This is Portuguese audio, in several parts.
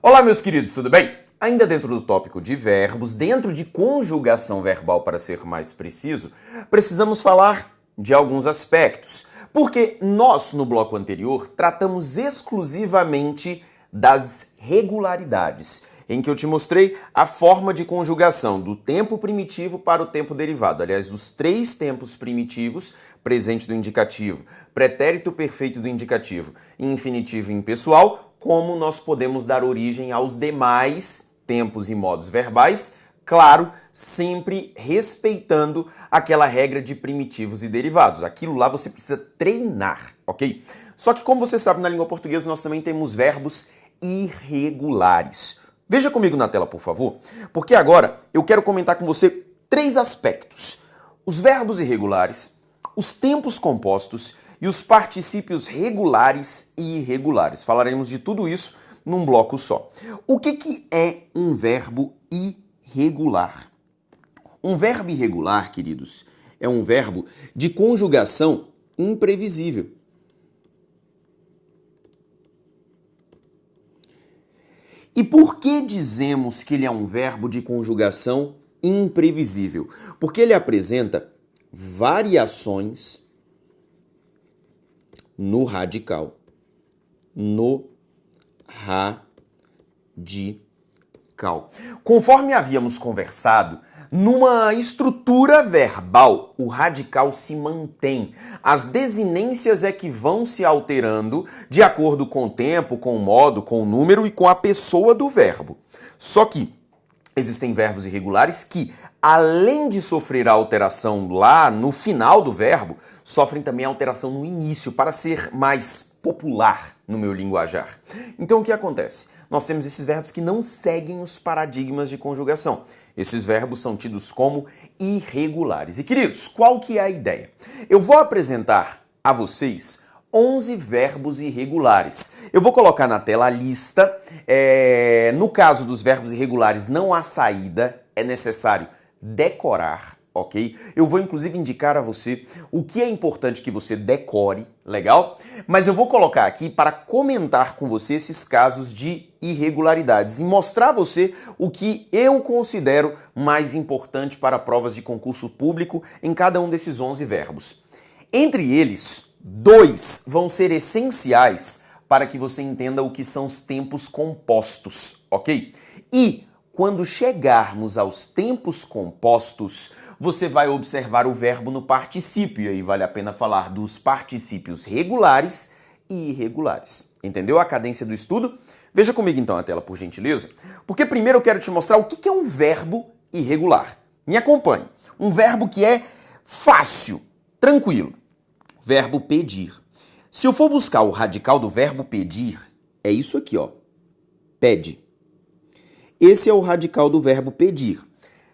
Olá, meus queridos, tudo bem? Ainda dentro do tópico de verbos, dentro de conjugação verbal, para ser mais preciso, precisamos falar de alguns aspectos, porque nós, no bloco anterior, tratamos exclusivamente das regularidades, em que eu te mostrei a forma de conjugação do tempo primitivo para o tempo derivado. Aliás, dos três tempos primitivos, presente do indicativo, pretérito perfeito do indicativo e infinitivo impessoal, como nós podemos dar origem aos demais tempos e modos verbais, claro, sempre respeitando aquela regra de primitivos e derivados. Aquilo lá você precisa treinar, ok? Só que, como você sabe, na língua portuguesa nós também temos verbos irregulares. Veja comigo na tela, por favor, porque agora eu quero comentar com você três aspectos: os verbos irregulares, os tempos compostos e os particípios regulares e irregulares. Falaremos de tudo isso num bloco só. O que é um verbo irregular? Um verbo irregular, queridos, é um verbo de conjugação imprevisível. E por que dizemos que ele é um verbo de conjugação imprevisível? Porque ele apresenta variações no radical. No radical. Conforme havíamos conversado, numa estrutura verbal, o radical se mantém. As desinências é que vão se alterando de acordo com o tempo, com o modo, com o número e com a pessoa do verbo. Só que existem verbos irregulares que, além de sofrer a alteração lá no final do verbo, sofrem também a alteração no início, para ser mais popular no meu linguajar. Então o que acontece? Nós temos esses verbos que não seguem os paradigmas de conjugação. Esses verbos são tidos como irregulares. E, queridos, qual que é a ideia? Eu vou apresentar a vocês 11 verbos irregulares. Eu vou colocar na tela a lista. No caso dos verbos irregulares, não há saída, é necessário decorar, ok? Eu vou inclusive indicar a você o que é importante que você decore, legal? Mas eu vou colocar aqui para comentar com você esses casos de irregularidades e mostrar a você o que eu considero mais importante para provas de concurso público em cada um desses 11 verbos. Entre eles, 2 vão ser essenciais para que você entenda o que são os tempos compostos, ok? E quando chegarmos aos tempos compostos, você vai observar o verbo no particípio, e aí vale a pena falar dos particípios regulares e irregulares. Entendeu a cadência do estudo? Veja comigo então a tela, por gentileza, porque primeiro eu quero te mostrar o que é um verbo irregular. Me acompanhe. Um verbo que é fácil, tranquilo. Verbo pedir. Se eu for buscar o radical do verbo pedir, é isso aqui, ó. Pede. Esse é o radical do verbo pedir.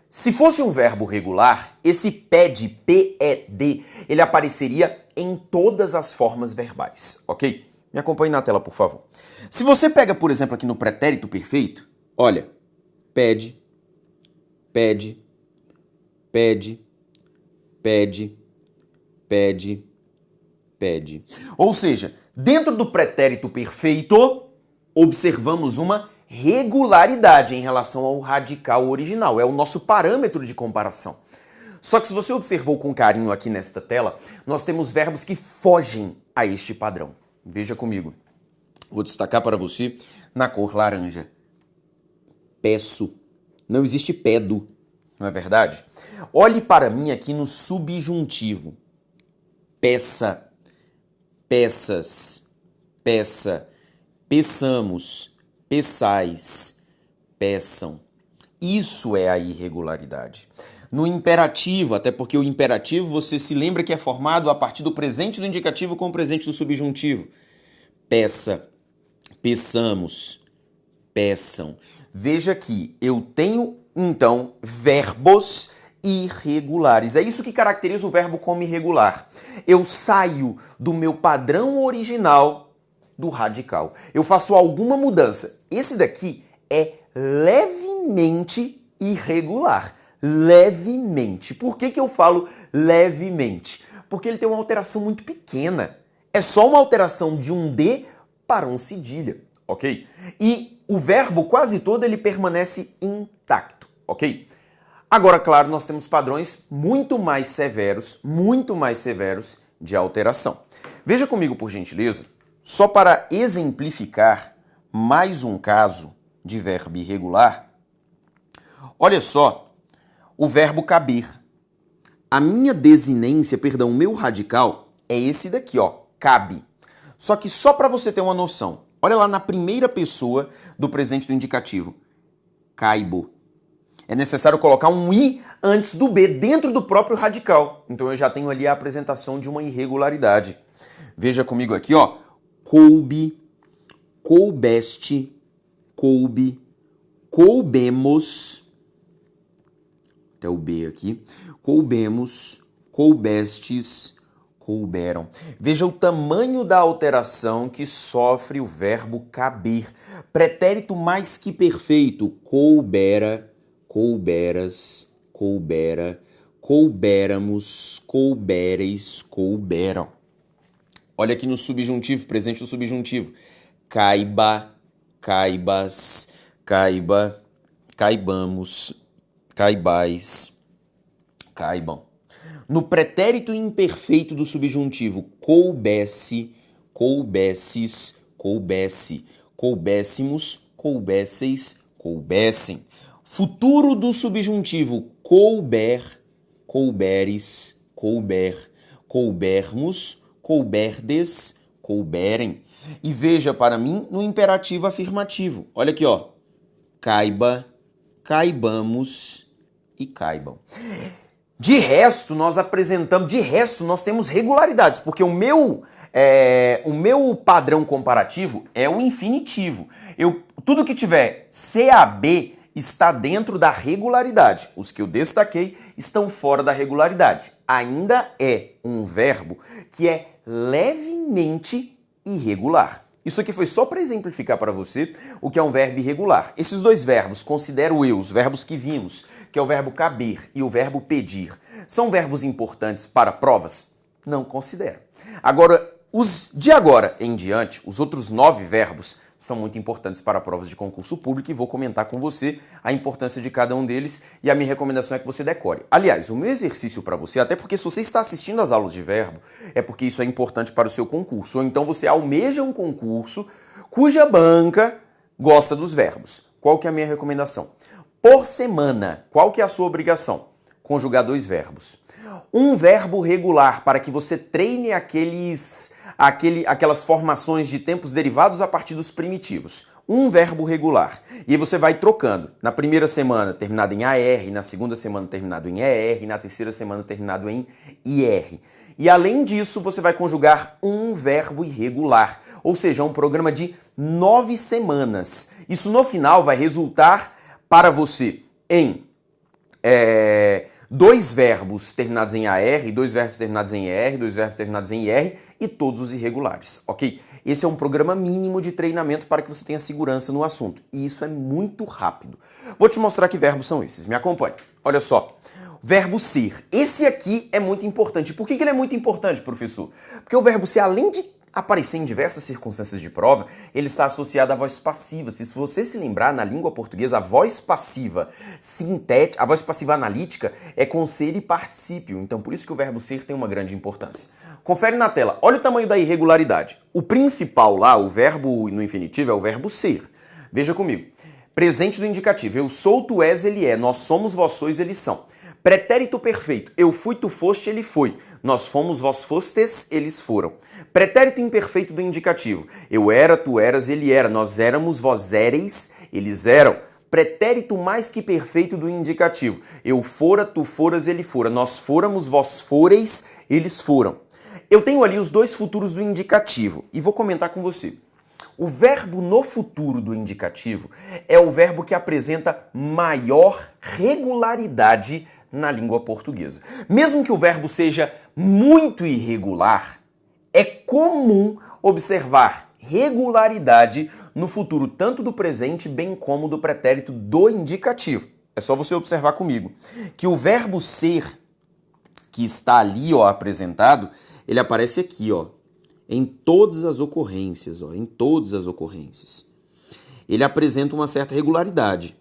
Se fosse um verbo regular, esse pede, P-E-D, ele apareceria em todas as formas verbais, ok? Me acompanhe na tela, por favor. Se você pega, por exemplo, aqui no pretérito perfeito, olha, pede, pede, pede, pede, pede, pede. Ou seja, dentro do pretérito perfeito, observamos uma regularidade em relação ao radical original. É o nosso parâmetro de comparação. Só que se você observou com carinho aqui nesta tela, nós temos verbos que fogem a este padrão. Veja comigo. Vou destacar para você na cor laranja. Peço. Não existe pedo, não é verdade? Olhe para mim aqui no subjuntivo. Peça, peças, peça, peçamos, peçais, peçam. Isso é a irregularidade. No imperativo, até porque o imperativo você se lembra que é formado a partir do presente do indicativo com o presente do subjuntivo. Peça, peçamos, peçam. Veja que eu tenho, então, verbos irregulares. É isso que caracteriza o verbo como irregular. Eu saio do meu padrão original do radical. Eu faço alguma mudança. Esse daqui é levemente irregular. Levemente. Por que eu falo levemente? Porque ele tem uma alteração muito pequena. É só uma alteração de um D para um cedilha, ok? E o verbo quase todo ele permanece intacto, ok? Agora, claro, nós temos padrões muito mais severos de alteração. Veja comigo, por gentileza, só para exemplificar mais um caso de verbo irregular. Olha só, o verbo caber. A minha desinência, perdão, o meu radical é esse daqui, ó, cabe. Só que só para você ter uma noção, olha lá na primeira pessoa do presente do indicativo, caibo. É necessário colocar um i antes do b dentro do próprio radical. Então eu já tenho ali a apresentação de uma irregularidade. Veja comigo aqui, ó, coube, coubeste, coube, coubemos, até o b aqui, coubemos, coubestes, couberam. Veja o tamanho da alteração que sofre o verbo caber. Pretérito mais que perfeito, coubera, couberas, coubera, coubéramos, coubereis, couberam. Olha aqui no subjuntivo, presente do subjuntivo. Caiba, caibas, caiba, caibamos, caibais, caibam. No pretérito imperfeito do subjuntivo, coubesse, coubesses, coubesse, coubéssemos, coubesseis, coubessem. Futuro do subjuntivo, couber, couberes, couber, coubermos, couberdes, couberem. E veja para mim no imperativo afirmativo. Olha aqui, ó. Caiba, caibamos e caibam. De resto, nós temos regularidades, porque o meu padrão comparativo é o infinitivo. Tudo que tiver CAB está dentro da regularidade. Os que eu destaquei estão fora da regularidade. Ainda é um verbo que é levemente irregular. Isso aqui foi só para exemplificar para você o que é um verbo irregular. Esses dois verbos, considero eu, os verbos que vimos, que é o verbo caber e o verbo pedir, são verbos importantes para provas? Não considero. Agora, de agora em diante, os outros 9 verbos são muito importantes para provas de concurso público e vou comentar com você a importância de cada um deles e a minha recomendação é que você decore. Aliás, o meu exercício para você, até porque se você está assistindo às aulas de verbo, é porque isso é importante para o seu concurso, ou então você almeja um concurso cuja banca gosta dos verbos. Qual que é a minha recomendação? Por semana, qual que é a sua obrigação? Conjugar 2 verbos. Um verbo regular para que você treine aquelas formações de tempos derivados a partir dos primitivos. Um verbo regular. E aí você vai trocando. Na primeira semana terminado em AR, na segunda semana terminado em ER, na terceira semana terminado em IR. E além disso, você vai conjugar um verbo irregular. Ou seja, um programa de 9 semanas. Isso no final vai resultar para você em 2 verbos terminados em AR, 2 verbos terminados em ER, 2 verbos terminados em IR e todos os irregulares, ok? Esse é um programa mínimo de treinamento para que você tenha segurança no assunto. E isso é muito rápido. Vou te mostrar que verbos são esses. Me acompanhe. Olha só. Verbo ser. Esse aqui é muito importante. Por que ele é muito importante, professor? Porque o verbo ser, além de aparecer em diversas circunstâncias de prova, ele está associado à voz passiva. Se você se lembrar, na língua portuguesa, a voz passiva sintética, a voz passiva analítica é com ser e particípio. Então, por isso que o verbo ser tem uma grande importância. Confere na tela. Olha o tamanho da irregularidade. O principal lá, o verbo no infinitivo, é o verbo ser. Veja comigo. Presente do indicativo. Eu sou, tu és, ele é. Nós somos, vós sois, eles são. Pretérito perfeito. Eu fui, tu foste, ele foi. Nós fomos, vós fostes, eles foram. Pretérito imperfeito do indicativo. Eu era, tu eras, ele era. Nós éramos, vós éreis, eles eram. Pretérito mais que perfeito do indicativo. Eu fora, tu foras, ele fora. Nós fôramos, vós foreis, eles foram. Eu tenho ali os 2 futuros do indicativo e vou comentar com você. O verbo no futuro do indicativo é o verbo que apresenta maior regularidade na língua portuguesa. Mesmo que o verbo seja muito irregular, é comum observar regularidade no futuro, tanto do presente bem como do pretérito do indicativo. É só você observar comigo que o verbo ser, que está ali, ó, apresentado, ele aparece aqui, ó, em todas as ocorrências, ó, em todas as ocorrências. ele apresenta uma certa regularidade.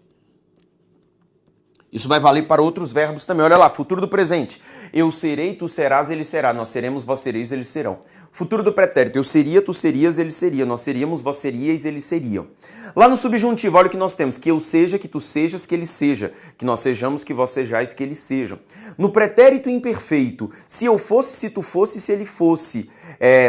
Isso vai valer para outros verbos também. Olha lá, futuro do presente. Eu serei, tu serás, ele será. Nós seremos, vós sereis, eles serão. Futuro do pretérito. Eu seria, tu serias, ele seria. Nós seríamos, vós seríeis, eles seriam. Lá no subjuntivo, olha o que nós temos. Que eu seja, que tu sejas, que ele seja. Que nós sejamos, que vós sejais, que eles sejam. No pretérito imperfeito, se eu fosse, se tu fosse, se ele fosse.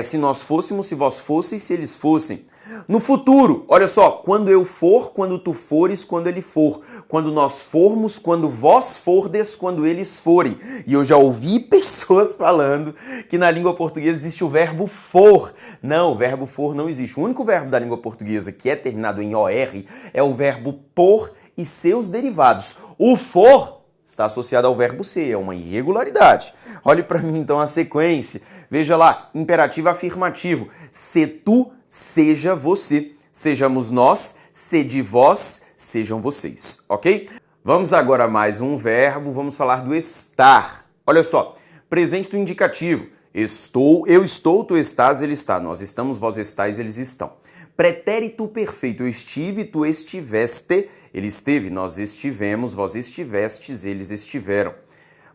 Se nós fôssemos, se vós fosseis, se eles fossem. No futuro, olha só, quando eu for, quando tu fores, quando ele for. Quando nós formos, quando vós fordes, quando eles forem. E eu já ouvi pessoas falando que na língua portuguesa existe o verbo for. Não, o verbo for não existe. O único verbo da língua portuguesa que é terminado em OR é o verbo por e seus derivados. O for está associado ao verbo ser, é uma irregularidade. Olhe para mim então a sequência. Veja lá, imperativo afirmativo. Se tu, seja você. Sejamos nós, sede vós, sejam vocês, ok? Vamos agora a mais um verbo, vamos falar do estar. Olha só, presente do indicativo. Estou, eu estou, tu estás, ele está. Nós estamos, vós estáis, eles estão. Pretérito perfeito. Eu estive, tu estiveste, ele esteve. Nós estivemos, vós estivestes, eles estiveram.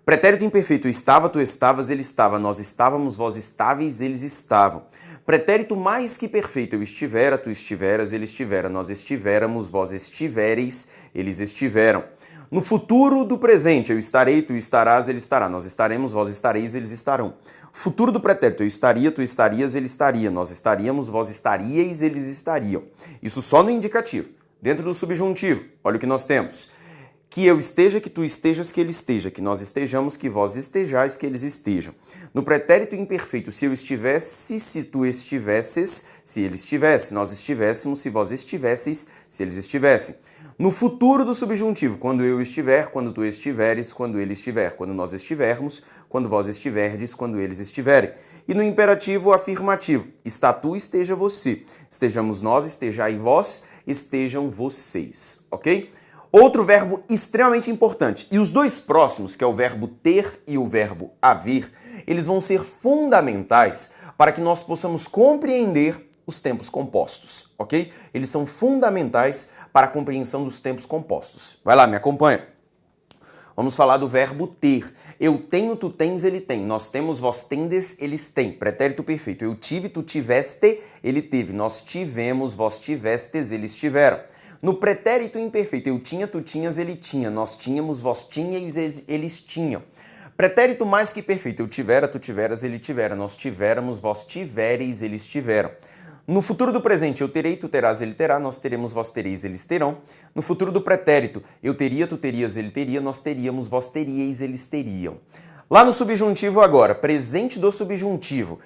Pretérito imperfeito. Eu estava, tu estavas, ele estava. Nós estávamos, vós estáveis, eles estavam. Pretérito mais que perfeito. Eu estivera, tu estiveras, ele estivera. Nós estivéramos, vós estivereis, eles estiveram. No futuro do presente, eu estarei, tu estarás, ele estará. Nós estaremos, vós estareis, eles estarão. Futuro do pretérito, eu estaria, tu estarias, ele estaria. Nós estaríamos, vós estaríeis, eles estariam. Isso só no indicativo. Dentro do subjuntivo, olha o que nós temos. Que eu esteja, que tu estejas, que ele esteja. Que nós estejamos, que vós estejais, que eles estejam. No pretérito imperfeito, se eu estivesse, se tu estivesses, se ele estivesse. Nós estivéssemos, se vós estivesseis, se eles estivessem. No futuro do subjuntivo, quando eu estiver, quando tu estiveres, quando ele estiver. Quando nós estivermos, quando vós estiverdes, quando eles estiverem. E no imperativo afirmativo, está tu, esteja você. Estejamos nós, estejai vós, estejam vocês, ok? Outro verbo extremamente importante, e os dois próximos, que é o verbo ter e o verbo haver, eles vão ser fundamentais para que nós possamos compreender os tempos compostos, ok? Eles são fundamentais para a compreensão dos tempos compostos. Vai lá, me acompanha. Vamos falar do verbo ter. Eu tenho, tu tens, ele tem. Nós temos, vós tendes, eles têm. Pretérito perfeito. Eu tive, tu tiveste, ele teve. Nós tivemos, vós tivestes, eles tiveram. No pretérito imperfeito, eu tinha, tu tinhas, ele tinha. Nós tínhamos, vós tinhais, eles tinham. Pretérito mais que perfeito, eu tivera, tu tiveras, ele tivera. Nós tivéramos, vós tivereis, eles tiveram. No futuro do presente, eu terei, tu terás, ele terá. Nós teremos, vós tereis, eles terão. No futuro do pretérito, eu teria, tu terias, ele teria. Nós teríamos, vós teríeis, eles teriam. Lá no subjuntivo agora, presente do subjuntivo.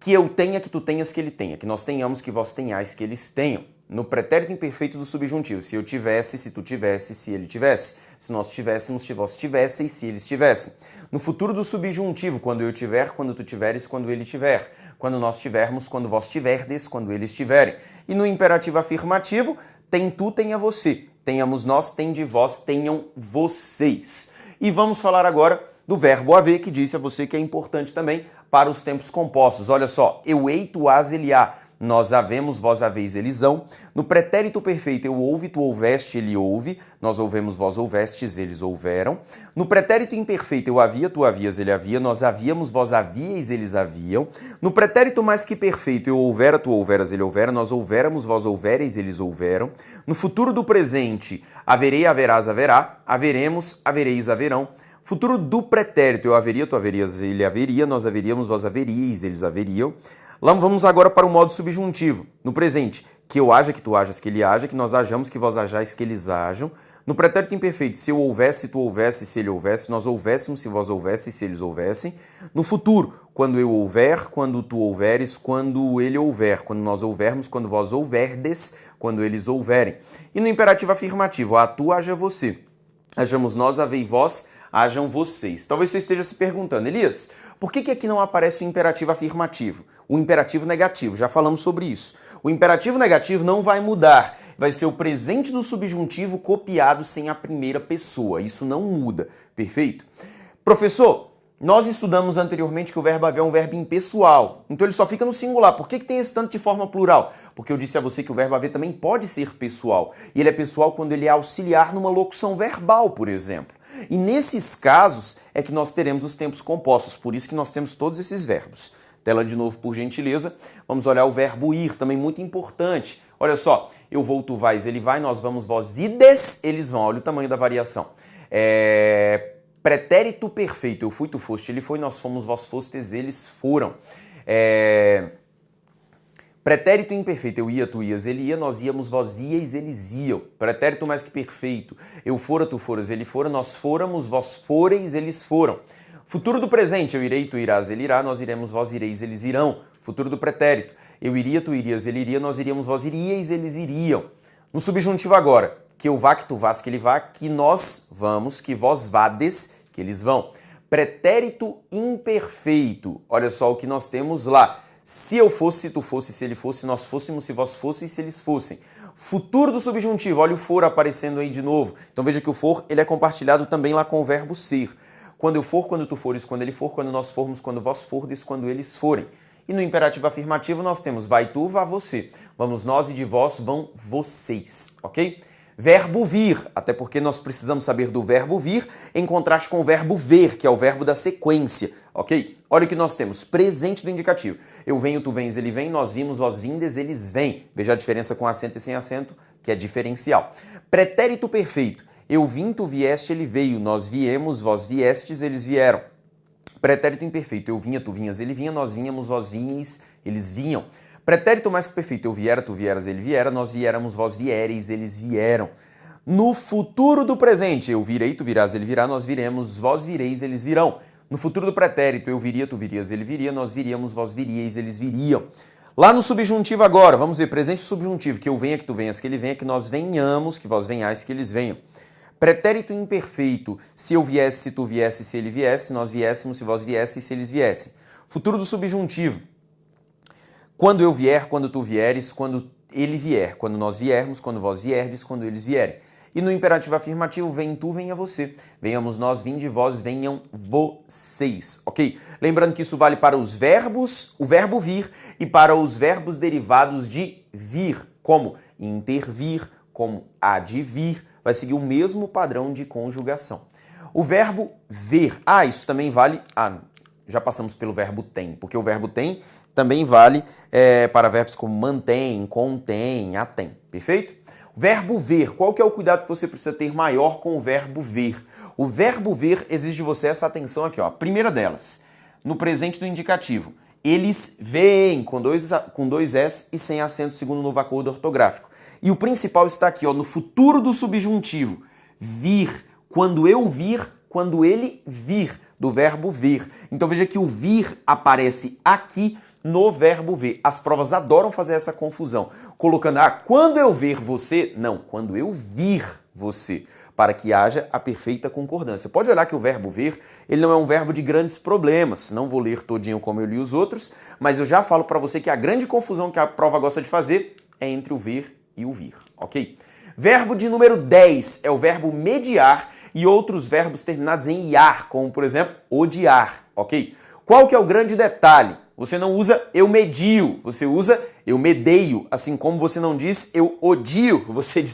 Que eu tenha, que tu tenhas, que ele tenha. Que nós tenhamos, que vós tenhais, que eles tenham. No pretérito imperfeito do subjuntivo, se eu tivesse, se tu tivesse, se ele tivesse. Se nós tivéssemos, se vós tivesseis, se eles tivessem. No futuro do subjuntivo, quando eu tiver, quando tu tiveres, quando ele tiver. Quando nós tivermos, quando vós tiverdes, quando eles tiverem. E no imperativo afirmativo, tem tu, tenha você. Tenhamos nós, tem de vós, tenham vocês. E vamos falar agora do verbo haver, que disse a você que é importante também para os tempos compostos. Olha só, eu hei, tu has, ele há. Nós havemos, vós haveis, eles hão. No pretérito perfeito, eu houve, tu houveste, ele houve. Nós houvemos, vós houvestes, eles houveram. No pretérito imperfeito, eu havia, tu havias, ele havia. Nós havíamos, vós havíeis, eles haviam. No pretérito mais que perfeito, eu houvera, tu houveras, ele houvera. Nós houvéramos, vós houvereis, eles houveram. No futuro do presente, haverei, haverás, haverá. Haveremos, havereis, haverão. Futuro do pretérito, eu haveria, tu haverias, ele haveria. Nós haveríamos, vós haveríeis, eles haveriam. Lá vamos agora para o modo subjuntivo. No presente, que eu haja, que tu hajas, que ele haja, que nós hajamos, que vós hajais, que eles hajam. No pretérito imperfeito, se eu houvesse, tu houvesse, se ele houvesse, nós houvéssemos, se vós houvesseis, se eles houvessem. No futuro, quando eu houver, quando tu houveres, quando ele houver, quando nós houvermos, quando vós houverdes, quando eles houverem. E no imperativo afirmativo, a tu haja você. Hajamos nós, havei vós, hajam vocês. Talvez você esteja se perguntando, Elias, por que aqui não aparece o imperativo afirmativo? O imperativo negativo, já falamos sobre isso. O imperativo negativo não vai mudar, vai ser o presente do subjuntivo copiado sem a primeira pessoa. Isso não muda, perfeito? Professor, Nós estudamos anteriormente que o verbo haver é um verbo impessoal, então ele só fica no singular. Por que tem esse tanto de forma plural? Porque eu disse a você que o verbo haver também pode ser pessoal. E ele é pessoal quando ele é auxiliar numa locução verbal, por exemplo. E nesses casos é que nós teremos os tempos compostos, por isso que nós temos todos esses verbos. Tela de novo, por gentileza. Vamos olhar o verbo ir, também muito importante. Olha só, eu vou, tu vais, ele vai, nós vamos, vós ides, eles vão. Olha o tamanho da variação. Pretérito perfeito, eu fui, tu foste, ele foi, nós fomos, vós fostes, eles foram. Pretérito imperfeito, eu ia, tu ias, ele ia, nós íamos, vós íeis, eles iam. Pretérito mais que perfeito, eu fora, tu foras, ele fora, nós fôramos, vós foreis, eles foram. Futuro do presente, eu irei, tu irás, ele irá, nós iremos, vós ireis, eles irão. Futuro do pretérito, eu iria, tu irias, ele iria, nós iríamos, vós iríeis, eles iriam. No subjuntivo agora, que eu vá, que tu vás, que ele vá, que nós vamos, que vós vades, que eles vão. Pretérito imperfeito, olha só o que nós temos lá. Se eu fosse, se tu fosse, se ele fosse, se nós fôssemos, se vós fosseis, se eles fossem. Futuro do subjuntivo, olha o for aparecendo aí de novo. Então veja que o for, ele é compartilhado também lá com o verbo ser. Quando eu for, quando tu fores, quando ele for, quando nós formos, quando vós fordes, quando eles forem. E no imperativo afirmativo nós temos vai tu, vá você. Vamos nós e de vós vão vocês, ok? Verbo vir, até porque nós precisamos saber do verbo vir em contraste com o verbo ver, que é o verbo da sequência, ok? Olha o que nós temos, presente do indicativo. Eu venho, tu vens, ele vem, nós vimos, vós vindes, eles vêm. Veja a diferença com acento e sem acento, que é diferencial. Pretérito perfeito. Eu vim, tu vieste, ele veio, nós viemos, vós viestes, eles vieram. Pretérito imperfeito, eu vinha, tu vinhas, ele vinha, nós vinhamos, vós vinhas, eles vinham. Pretérito mais que perfeito, eu viera, tu vieras, ele viera, nós viéramos, vós viereis, eles vieram. No futuro do presente, eu virei, tu virás, ele virá, nós viremos, vós vireis, eles virão. No futuro do pretérito, eu viria, tu virias, ele viria, nós viríamos, vós viríeis, eles viriam. Lá no subjuntivo agora, vamos ver, presente subjuntivo, que eu venha, que tu venhas, que ele venha, que nós venhamos, que vós venhais, que eles venham. Pretérito imperfeito, se eu viesse, se tu viesse, se ele viesse, se nós viéssemos, se vós viesseis, se eles viessem. Futuro do subjuntivo, quando eu vier, quando tu vieres, quando ele vier, quando nós viermos, quando vós vierdes, quando eles vierem. E no imperativo afirmativo, vem tu, venha você. Venhamos nós, vinde vós, venham vocês, ok? Lembrando que isso vale para os verbos, o verbo vir, e para os verbos derivados de vir, como intervir, como advir, vai seguir o mesmo padrão de conjugação. O verbo ver, isso também vale, já passamos pelo verbo tem, porque o verbo tem também vale para verbos como mantém, contém, atém, perfeito? O verbo ver, qual que é o cuidado que você precisa ter maior com o verbo ver? O verbo ver exige de você essa atenção aqui, ó. A primeira delas, no presente do indicativo, eles veem com dois S e sem acento segundo o novo acordo ortográfico. E o principal está aqui, ó, no futuro do subjuntivo. Vir, quando eu vir, quando ele vir, do verbo ver. Então veja que o vir aparece aqui no verbo ver. As provas adoram fazer essa confusão, colocando, quando eu ver você, não, quando eu vir você, para que haja a perfeita concordância. Pode olhar que o verbo ver, ele não é um verbo de grandes problemas, não vou ler todinho como eu li os outros, mas eu já falo para você que a grande confusão que a prova gosta de fazer é entre o ver e o vir, ok? Verbo de número 10 é o verbo mediar e outros verbos terminados em iar, como por exemplo, odiar, ok? Qual que é o grande detalhe? Você não usa eu medio, você usa eu medeio, assim como você não diz eu odio, você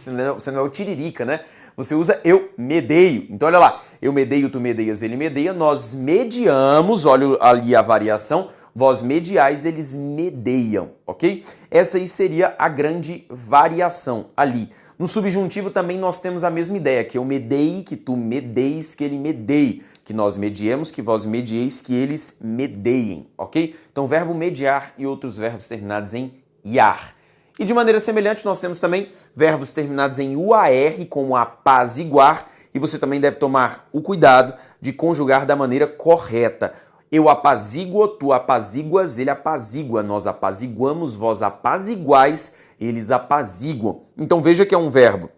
não é o tiririca, né? Você usa eu medeio. Então olha lá, eu medeio, tu medeias, ele medeia, nós mediamos, olha ali a variação, vós mediais, eles medeiam, ok? Essa aí seria a grande variação ali. No subjuntivo também nós temos a mesma ideia, que eu medei, que tu medeis, que ele medeie, que nós mediemos, que vós medieis, que eles medeiem, ok? Então verbo mediar e outros verbos terminados em iar. E de maneira semelhante nós temos também verbos terminados em uar, como apaziguar, e você também deve tomar o cuidado de conjugar da maneira correta. Eu apaziguo, tu apaziguas, ele apazigua, nós apaziguamos, vós apaziguais, eles apaziguam. Então veja que é um verbo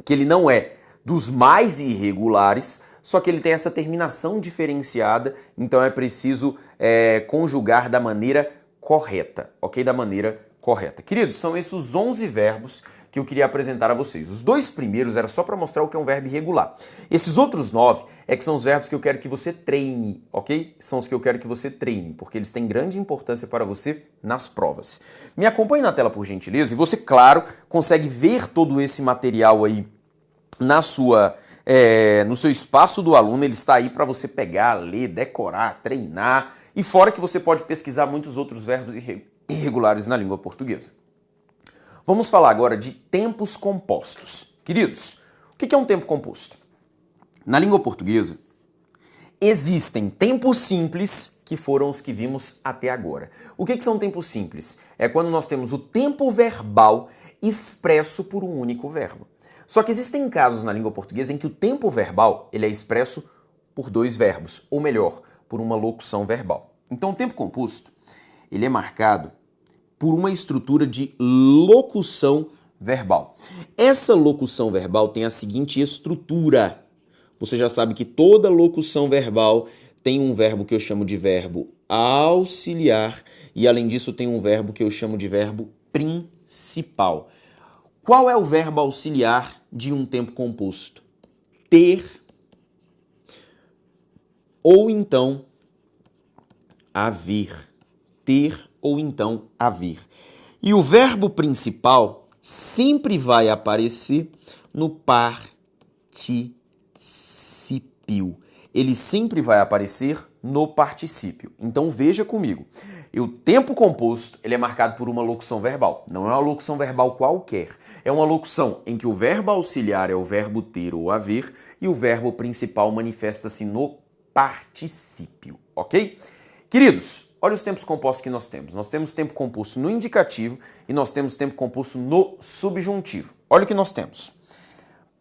que ele não é dos mais irregulares, só que ele tem essa terminação diferenciada, então é preciso conjugar da maneira correta, ok? Da maneira correta. correta. Queridos, são esses os 11 verbos que eu queria apresentar a vocês. Os 2 primeiros era só para mostrar o que é um verbo irregular. Esses outros 9 é que são os verbos que eu quero que você treine, ok? São os que eu quero que você treine, porque eles têm grande importância para você nas provas. Me acompanhe na tela, por gentileza, e você, claro, consegue ver todo esse material aí no seu espaço do aluno. Ele está aí para você pegar, ler, decorar, treinar, e fora que você pode pesquisar muitos outros verbos irregulares na língua portuguesa. Vamos falar agora de tempos compostos. Queridos, o que é um tempo composto? Na língua portuguesa, existem tempos simples, que foram os que vimos até agora. O que são tempos simples? É quando nós temos o tempo verbal expresso por um único verbo. Só que existem casos na língua portuguesa em que o tempo verbal ele é expresso por 2 verbos, ou melhor, por uma locução verbal. Então, o tempo composto ele é marcado por uma estrutura de locução verbal. Essa locução verbal tem a seguinte estrutura. Você já sabe que toda locução verbal tem um verbo que eu chamo de verbo auxiliar e, além disso, tem um verbo que eu chamo de verbo principal. Qual é o verbo auxiliar de um tempo composto? Ter ou então haver. Ter ou então haver. E o verbo principal sempre vai aparecer no particípio. Ele sempre vai aparecer no particípio. Então veja comigo. O tempo composto ele é marcado por uma locução verbal. Não é uma locução verbal qualquer. É uma locução em que o verbo auxiliar é o verbo ter ou haver e o verbo principal manifesta-se no particípio, ok? Queridos, olha os tempos compostos que nós temos. Nós temos tempo composto no indicativo e nós temos tempo composto no subjuntivo. Olha o que nós temos.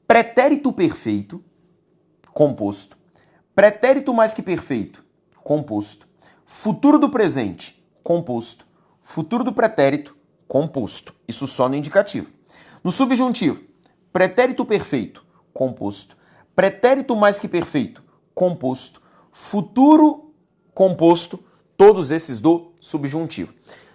Pretérito perfeito, composto. Pretérito mais que perfeito, composto. Futuro do presente, composto. Futuro do pretérito, composto. Isso só no indicativo. No subjuntivo, pretérito perfeito, composto. Pretérito mais que perfeito, composto. Futuro composto, todos esses do subjuntivo.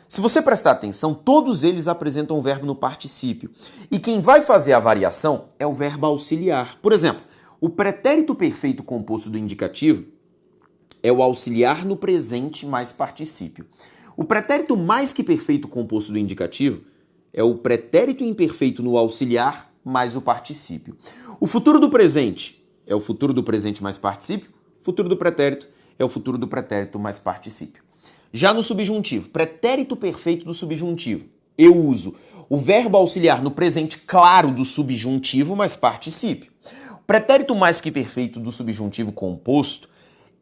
Se você prestar atenção, todos eles apresentam o verbo no particípio. E quem vai fazer a variação é o verbo auxiliar. Por exemplo, o pretérito perfeito composto do indicativo é o auxiliar no presente mais particípio. O pretérito mais que perfeito composto do indicativo é o pretérito imperfeito no auxiliar mais o particípio. O futuro do presente é o futuro do presente mais particípio. O futuro do pretérito é o futuro do pretérito mais particípio. Já no subjuntivo, pretérito perfeito do subjuntivo, eu uso o verbo auxiliar no presente claro do subjuntivo mais particípio. O pretérito mais que perfeito do subjuntivo composto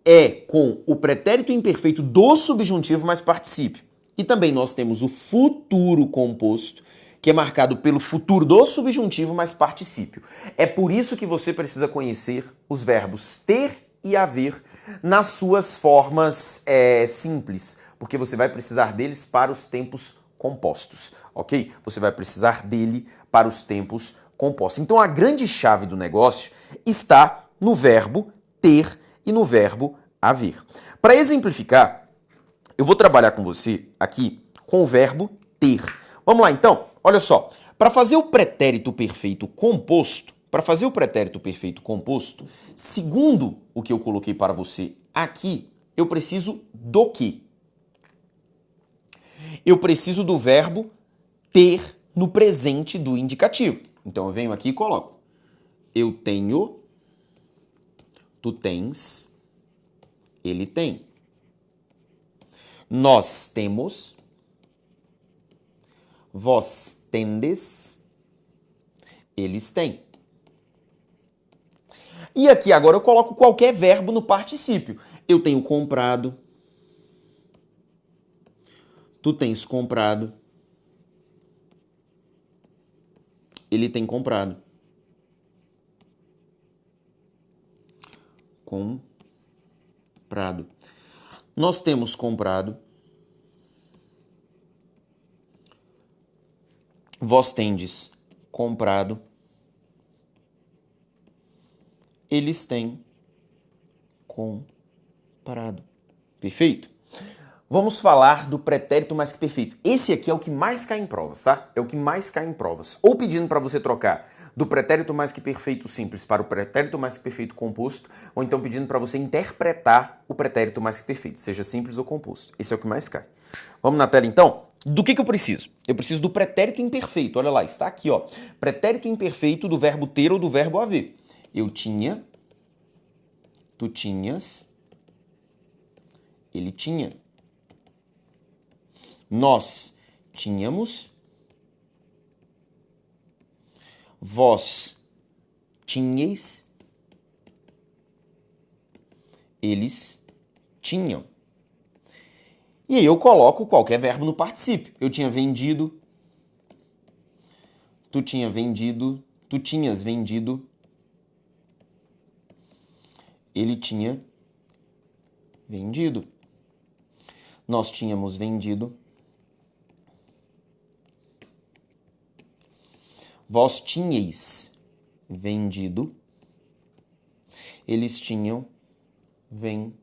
é com o pretérito imperfeito do subjuntivo mais particípio. E também nós temos o futuro composto, que é marcado pelo futuro do subjuntivo mais particípio. É por isso que você precisa conhecer os verbos ter e haver nas suas formas simples, porque você vai precisar deles para os tempos compostos, ok? Você vai precisar dele para os tempos compostos. Então a grande chave do negócio está no verbo ter e no verbo haver. Para exemplificar, eu vou trabalhar com você aqui com o verbo ter. Vamos lá então? Olha só, para fazer o pretérito perfeito composto, segundo o que eu coloquei para você aqui, eu preciso do quê? Eu preciso do verbo ter no presente do indicativo. Então eu venho aqui e coloco: eu tenho, tu tens, ele tem. Nós temos, vós tendes, eles têm. E aqui agora eu coloco qualquer verbo no particípio. Eu tenho comprado, tu tens comprado, ele tem comprado. Comprado. Nós temos comprado. Vós tendes comprado. Eles têm comprado. Perfeito? vamos falar do pretérito mais que perfeito. Esse aqui é o que mais cai em provas, tá? É o que mais cai em provas. Ou pedindo para você trocar do pretérito mais que perfeito simples para o pretérito mais que perfeito composto, ou então pedindo para você interpretar o pretérito mais que perfeito, seja simples ou composto. Esse é o que mais cai. Vamos na tela então? Do que eu preciso? Eu preciso do pretérito imperfeito. Olha lá, está aqui, ó. Pretérito imperfeito do verbo ter ou do verbo haver. Eu tinha, tu tinhas, ele tinha. Nós tínhamos, vós tinhais, eles tinham. E aí eu coloco qualquer verbo no particípio. Eu tinha vendido, tu tinha vendido, tu tinhas vendido, ele tinha vendido. Nós tínhamos vendido, vós tinhais vendido, eles tinham vendido.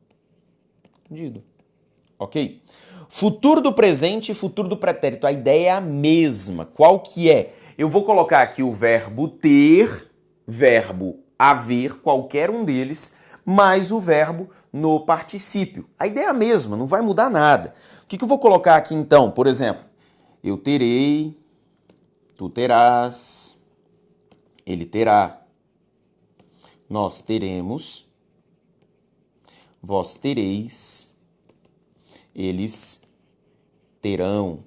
Ok? Futuro do presente e futuro do pretérito. A ideia é a mesma. Qual que é? Eu vou colocar aqui o verbo ter, verbo haver, qualquer um deles, mais o verbo no particípio. A ideia é a mesma, não vai mudar nada. O que eu vou colocar aqui então? Por exemplo, eu terei, tu terás, ele terá, nós teremos, vós tereis, eles terão.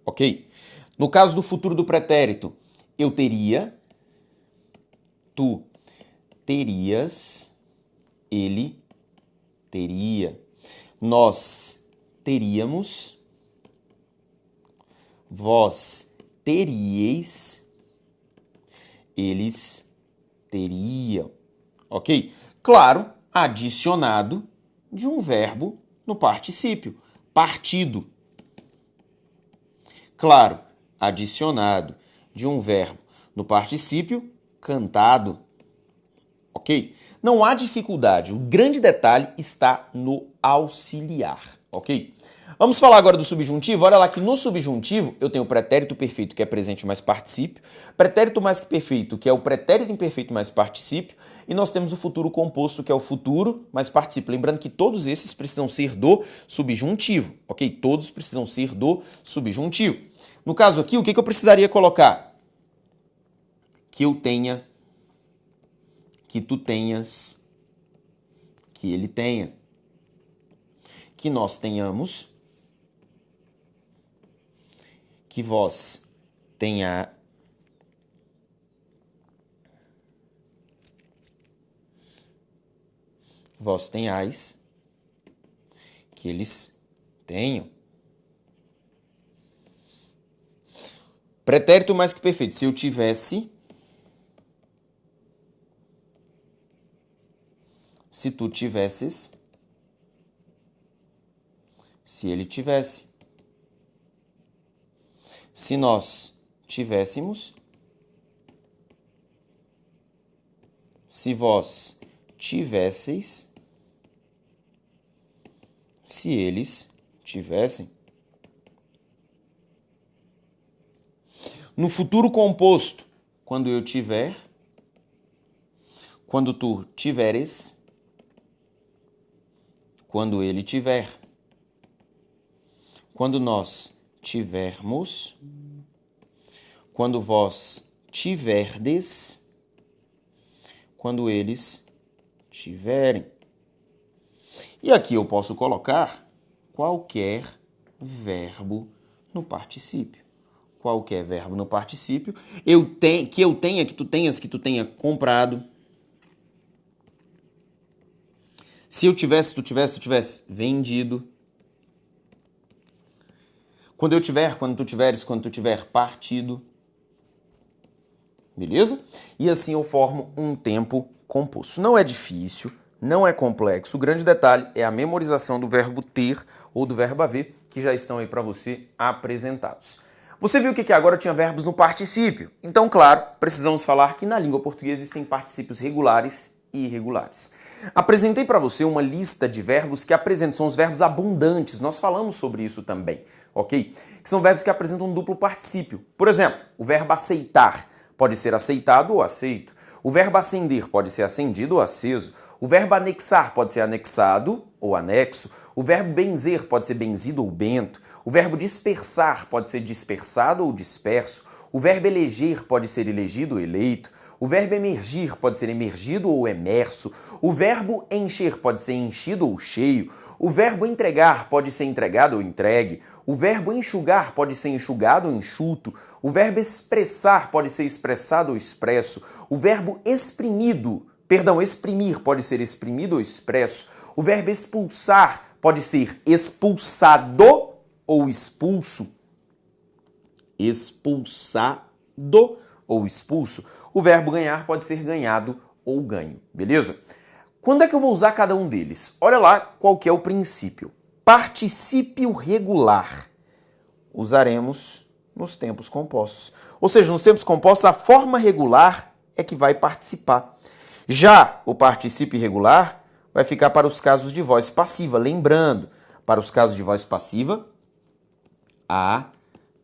Ok? No caso do futuro do pretérito, eu teria, tu terias, ele teria. Nós teríamos, vós teríeis, eles teriam. Ok? Claro, adicionado de um verbo no particípio. Partido. Claro, adicionado de um verbo no particípio, cantado. Ok? Não há dificuldade. O grande detalhe está no auxiliar. Ok? Vamos falar agora do subjuntivo. Olha lá que no subjuntivo eu tenho o pretérito perfeito, que é presente mais particípio, pretérito mais que perfeito, que é o pretérito imperfeito mais particípio, e nós temos o futuro composto, que é o futuro mais particípio. Lembrando que todos esses precisam ser do subjuntivo, ok? Todos precisam ser do subjuntivo. No caso aqui, o que eu precisaria colocar? Que eu tenha, que tu tenhas, que ele tenha, que nós tenhamos, que vós tenha, vós tenhais, que eles tenham. Pretérito mais que perfeito. Se eu tivesse, se tu tivesses, se ele tivesse. Se nós tivéssemos, se vós tivesseis, se eles tivessem. No futuro composto, quando eu tiver, quando tu tiveres, quando ele tiver, quando nós tivermos, quando vós tiverdes, quando eles tiverem. E aqui eu posso colocar qualquer verbo no particípio. Qualquer verbo no particípio. Que eu tenha, que tu tenhas, que tu tenha comprado. Se eu tivesse, tu tivesse vendido. Quando eu tiver, quando tu tiveres, quando tu tiver partido. Beleza? E assim eu formo um tempo composto. Não é difícil, não é complexo. O grande detalhe é a memorização do verbo ter ou do verbo haver, que já estão aí para você apresentados. Você viu que agora tinha verbos no particípio. Então, claro, precisamos falar que na língua portuguesa existem particípios regulares irregulares. Apresentei para você uma lista de verbos que são os verbos abundantes. Nós falamos sobre isso também, ok? Que são verbos que apresentam um duplo particípio. Por exemplo, o verbo aceitar pode ser aceitado ou aceito. O verbo acender pode ser acendido ou aceso. O verbo anexar pode ser anexado ou anexo. O verbo benzer pode ser benzido ou bento. O verbo dispersar pode ser dispersado ou disperso. O verbo eleger pode ser elegido ou eleito. O verbo emergir pode ser emergido ou emerso. O verbo encher pode ser enchido ou cheio. O verbo entregar pode ser entregado ou entregue. O verbo enxugar pode ser enxugado ou enxuto. O verbo expressar pode ser expressado ou expresso. O verbo exprimir pode ser exprimido ou expresso. O verbo expulsar pode ser expulsado ou expulso. Expulsado ou expulso. O verbo ganhar pode ser ganhado ou ganho, beleza? Quando é que eu vou usar cada um deles? Olha lá qual que é o princípio. Particípio regular usaremos nos tempos compostos. Ou seja, nos tempos compostos, a forma regular é que vai participar. Já o particípio irregular vai ficar para os casos de voz passiva. Lembrando, para os casos de voz passiva,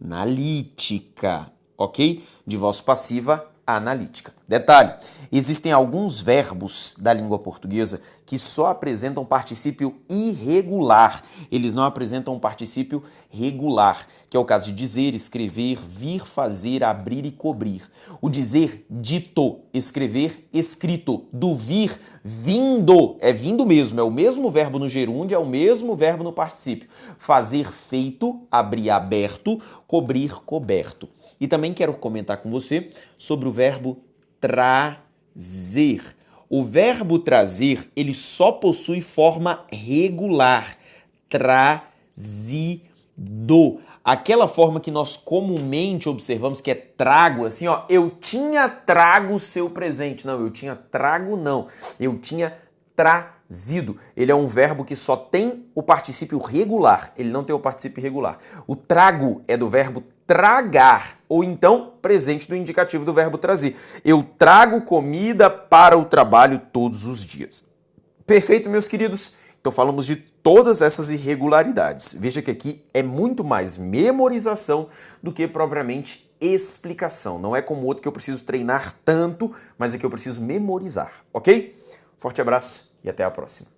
analítica, ok? De voz passiva, analítica. Detalhe, existem alguns verbos da língua portuguesa que só apresentam particípio irregular. Eles não apresentam particípio regular, que é o caso de dizer, escrever, vir, fazer, abrir e cobrir. O dizer, dito, escrever, escrito. Do vir, vindo. É vindo mesmo, é o mesmo verbo no gerúndio, é o mesmo verbo no particípio. Fazer, feito, abrir, aberto, cobrir, coberto. E também quero comentar com você sobre o verbo trazer. O verbo trazer, ele só possui forma regular. Trazido. Aquela forma que nós comumente observamos que é trago, assim, ó, eu tinha trago o seu presente. Não, eu tinha trago não. Eu tinha trazido. Ele é um verbo que só tem o particípio regular. Ele não tem o particípio irregular. O trago é do verbo tragar, ou então presente do indicativo do verbo trazer. Eu trago comida para o trabalho todos os dias. Perfeito, meus queridos? Então falamos de todas essas irregularidades. Veja que aqui é muito mais memorização do que propriamente explicação. Não é como o outro que eu preciso treinar tanto, mas é que eu preciso memorizar, ok? Forte abraço e até a próxima.